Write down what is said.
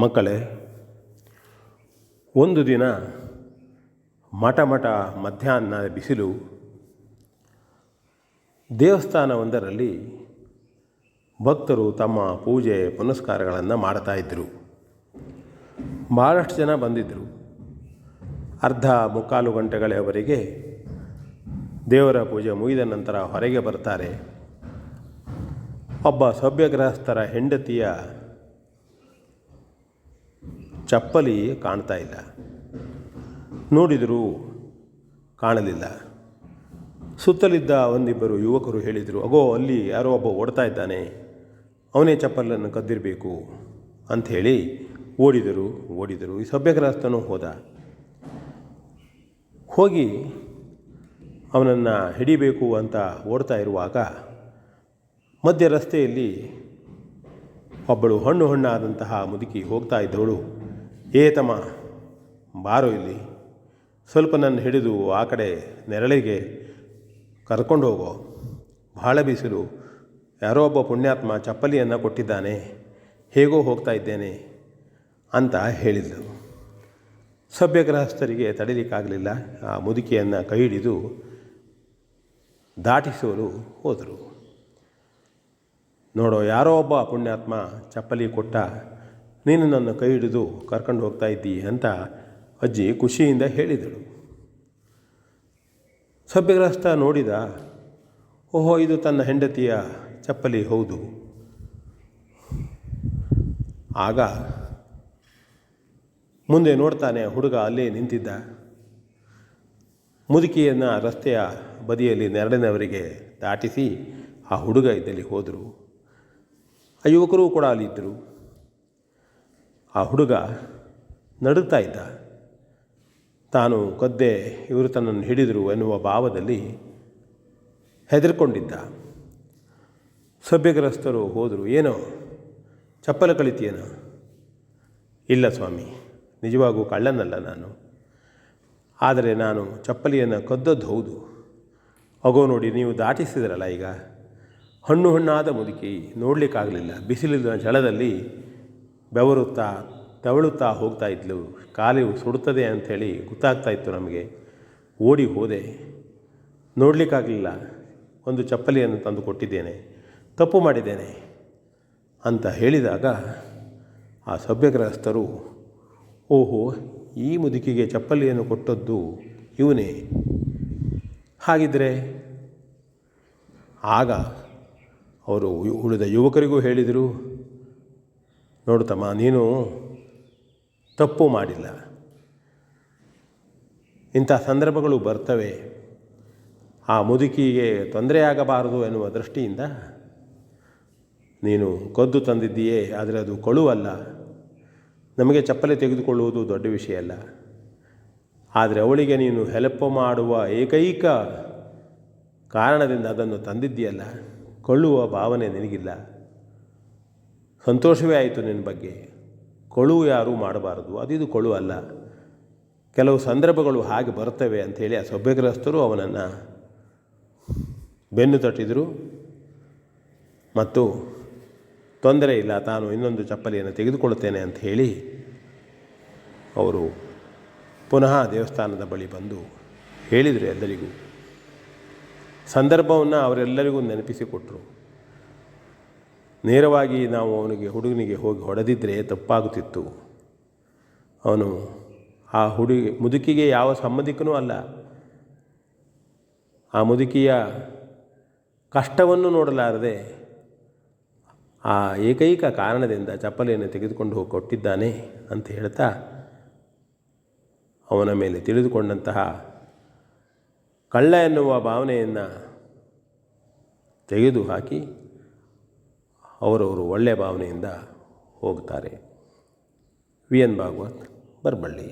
ಮಕ್ಕಳೇ, ಒಂದು ದಿನ ಮಠ ಮಧ್ಯಾಹ್ನ ಬಿಸಿಲು. ದೇವಸ್ಥಾನವೊಂದರಲ್ಲಿ ಭಕ್ತರು ತಮ್ಮ ಪೂಜೆ ಪುನಸ್ಕಾರಗಳನ್ನು ಮಾಡ್ತಾಯಿದ್ದರು. ಭಾಳಷ್ಟು ಜನ ಬಂದಿದ್ದರು. ಅರ್ಧ ಮುಕ್ಕಾಲು ಗಂಟೆಗಳವರೆಗೆ ದೇವರ ಪೂಜೆ ಮುಗಿದ ನಂತರ ಹೊರಗೆ ಬರ್ತಾರೆ. ಒಬ್ಬ ಸಭ್ಯಗೃಹಸ್ಥರ ಹೆಂಡತಿಯ ಚಪ್ಪಲಿ ಕಾಣ್ತಾ ಇಲ್ಲ. ನೋಡಿದರೂ ಕಾಣಲಿಲ್ಲ. ಸುತ್ತಲಿದ್ದ ಒಂದಿಬ್ಬರು ಯುವಕರು ಹೇಳಿದರು, ಅಗೋ ಅಲ್ಲಿ ಯಾರೋ ಒಬ್ಬ ಓಡ್ತಾ ಇದ್ದಾನೆ, ಅವನೇ ಚಪ್ಪಲನ್ನು ಕದ್ದಿರಬೇಕು ಅಂಥೇಳಿ ಓಡಿದರು. ಈ ಸಭ್ಯಗೃಹಸ್ಥನು ಹೋಗಿ ಅವನನ್ನು ಹಿಡಿಬೇಕು ಅಂತ ಓಡ್ತಾ ಇರುವಾಗ ಮಧ್ಯ ರಸ್ತೆಯಲ್ಲಿ ಒಬ್ಬಳು ಹಣ್ಣಾದಂತಹ ಮುದುಕಿ ಹೋಗ್ತಾ ಇದ್ದವಳು, ತಮ್ಮ ಬಾರೋ ಇಲ್ಲಿ, ಸ್ವಲ್ಪ ನನ್ನ ಹಿಡಿದು ಆ ಕಡೆ ನೆರಳಿಗೆ ಕರ್ಕೊಂಡು ಹೋಗೋ, ಬಹಳ ಬಿಸಿಲು, ಯಾರೋ ಒಬ್ಬ ಪುಣ್ಯಾತ್ಮ ಚಪ್ಪಲಿಯನ್ನು ಕೊಟ್ಟಿದ್ದಾನೆ, ಹೇಗೋ ಹೋಗ್ತಾ ಇದ್ದೇನೆ ಅಂತ ಹೇಳಿದರು. ಸಭ್ಯಗೃಹಸ್ಥರಿಗೆ ತಡೀಲಿಕ್ಕಾಗಲಿಲ್ಲ. ಆ ಮುದುಕಿಯನ್ನು ಕೈ ಹಿಡಿದು ದಾಟಿಸಲು ಹೋದರು. ನೋಡೋ, ಯಾರೋ ಒಬ್ಬ ಪುಣ್ಯಾತ್ಮ ಚಪ್ಪಲಿ ಕೊಟ್ಟ, ನೀನು ನನ್ನ ಕೈ ಹಿಡಿದು ಕರ್ಕೊಂಡು ಹೋಗ್ತಾ ಇದ್ದಿ ಅಂತ ಅಜ್ಜಿ ಖುಷಿಯಿಂದ ಹೇಳಿದಳು. ಸಭ್ಯಗೃಹಸ್ಥ ನೋಡಿದ, ಓಹೋ, ಇದು ತನ್ನ ಹೆಂಡತಿಯ ಚಪ್ಪಲಿ ಹೌದು. ಆಗ ಮುಂದೆ ನೋಡ್ತಾನೆ, ಹುಡುಗ ಅಲ್ಲೇ ನಿಂತಿದ್ದ. ಮುದುಕಿಯನ್ನು ರಸ್ತೆಯ ಬದಿಯಲ್ಲಿ ನೆರಳಿನವರಿಗೆ ದಾಟಿಸಿ ಆ ಹುಡುಗ ಇದ್ದಲ್ಲಿ ಹೋದರು. ಆ ಯುವಕರು ಕೂಡ ಅಲ್ಲಿದ್ದರು. ಆ ಹುಡುಗ ನಡುಗ್ತಾ ಇದ್ದ. ತಾನು ಕದ್ದೆ, ಇವರು ತನ್ನನ್ನು ಹಿಡಿದರು ಎನ್ನುವ ಭಾವದಲ್ಲಿ ಹೆದರ್ಕೊಂಡಿದ್ದ. ಸಭ್ಯಗ್ರಸ್ತರು ಹೋದರು. ಏನೋ ಚಪ್ಪಲ ಕಳಿತೀಯೇನೋ? ಇಲ್ಲ ಸ್ವಾಮಿ, ನಿಜವಾಗೂ ಕಳ್ಳನಲ್ಲ ನಾನು, ಆದರೆ ನಾನು ಚಪ್ಪಲಿಯನ್ನು ಕದ್ದದ್ದು ಹೌದು. ಅಗೋ ನೋಡಿ, ನೀವು ದಾಟಿಸಿದ್ರಲ್ಲ ಈಗ, ಹಣ್ಣಾದ ಮುದುಕಿ, ನೋಡಲಿಕ್ಕಾಗಲಿಲ್ಲ. ಬಿಸಿಲಿನ ಝಳದಲ್ಲಿ ಬೆವರುತ್ತಾ ತೆವಳುತ್ತಾ ಹೋಗ್ತಾ ಇದ್ಲು. ಕಾಲು ಸುಡುತ್ತದೆ ಅಂಥೇಳಿ ಗೊತ್ತಾಗ್ತಾ ಇತ್ತು ನಮಗೆ. ಓಡಿ ಹೋದೆ, ನೋಡಲಿಕ್ಕಾಗಲಿಲ್ಲ. ಒಂದು ಚಪ್ಪಲಿಯನ್ನು ತಂದು ಕೊಟ್ಟಿದ್ದೇನೆ, ತಪ್ಪು ಮಾಡಿದ್ದೇನೆ ಅಂತ ಹೇಳಿದಾಗ ಆ ಸಭ್ಯಗ್ರಹಸ್ಥರು, ಓಹೋ, ಈ ಮುದುಕಿಗೆ ಚಪ್ಪಲಿಯನ್ನು ಕೊಟ್ಟದ್ದು ಇವನೇ. ಹಾಗಿದ್ದರೆ ಆಗ ಅವರು ಉಳಿದ ಯುವಕರಿಗೂ ಹೇಳಿದರು, ನೋಡುತ್ತಮ್ಮ, ನೀನು ತಪ್ಪು ಮಾಡಿಲ್ಲ. ಇಂಥ ಸಂದರ್ಭಗಳು ಬರ್ತವೆ. ಆ ಮುದುಕಿಗೆ ತೊಂದರೆಯಾಗಬಾರದು ಎನ್ನುವ ದೃಷ್ಟಿಯಿಂದ ನೀನು ಕದ್ದು ತಂದಿದ್ದೀಯೇ, ಆದರೆ ಅದು ಕಳುವಲ್ಲ. ನಮಗೆ ಚಪ್ಪಲಿ ತೆಗೆದುಕೊಳ್ಳುವುದು ದೊಡ್ಡ ವಿಷಯ ಅಲ್ಲ. ಆದರೆ ಅವಳಿಗೆ ನೀನು ಹೆಲ್ಪ್ ಮಾಡುವ ಏಕೈಕ ಕಾರಣದಿಂದ ಅದನ್ನು ತಂದಿದ್ದೀಯಲ್ಲ, ಕೊಳ್ಳುವ ಭಾವನೆ ನಿನಗಿಲ್ಲ. ಸಂತೋಷವೇ ಆಯಿತು ನಿನ್ನ ಬಗ್ಗೆ. ಕೊಳುವು ಯಾರೂ ಮಾಡಬಾರದು, ಇದು ಕೊಳು ಅಲ್ಲ. ಕೆಲವು ಸಂದರ್ಭಗಳು ಹಾಗೆ ಬರ್ತವೆ ಅಂಥೇಳಿ ಆ ಸಭ್ಯಗ್ರಹಸ್ಥರು ಅವನನ್ನು ಬೆನ್ನು ತಟ್ಟಿದರು. ಮತ್ತು ತೊಂದರೆ ಇಲ್ಲ, ತಾನು ಇನ್ನೊಂದು ಚಪ್ಪಲಿಯನ್ನು ತೆಗೆದುಕೊಳ್ಳುತ್ತೇನೆ ಅಂತ ಹೇಳಿ ಅವರು ಪುನಃ ದೇವಸ್ಥಾನದ ಬಳಿ ಬಂದು ಹೇಳಿದರು ಎಲ್ಲರಿಗೂ. ಸಂದರ್ಭವನ್ನು ಅವರೆಲ್ಲರಿಗೂ ನೆನಪಿಸಿಕೊಟ್ಟರು. ನೇರವಾಗಿ ನಾವು ಹುಡುಗನಿಗೆ ಹೋಗಿ ಹೊಡೆದಿದ್ದರೆ ತಪ್ಪಾಗುತ್ತಿತ್ತು. ಅವನು ಆ ಮುದುಕಿಗೆ ಯಾವ ಸಂಬಂಧಿಕನೂ ಅಲ್ಲ. ಆ ಮುದುಕಿಯ ಕಷ್ಟವನ್ನು ನೋಡಲಾರದೆ ಆ ಏಕೈಕ ಕಾರಣದಿಂದ ಚಪ್ಪಲಿಯನ್ನು ತೆಗೆದುಕೊಂಡು ಹೋಗಿ ಕೊಟ್ಟಿದ್ದಾನೆ ಅಂತ ಹೇಳ್ತಾ ಅವನ ಮೇಲೆ ತಿಳಿದುಕೊಂಡಂತಹ ಕಳ್ಳ ಎನ್ನುವ ಭಾವನೆಯನ್ನು ತೆಗೆದುಹಾಕಿ ಅವರವರು ಒಳ್ಳೆಯ ಭಾವನೆಯಿಂದ ಹೋಗ್ತಾರೆ. V N Bhagwat, Baraballi.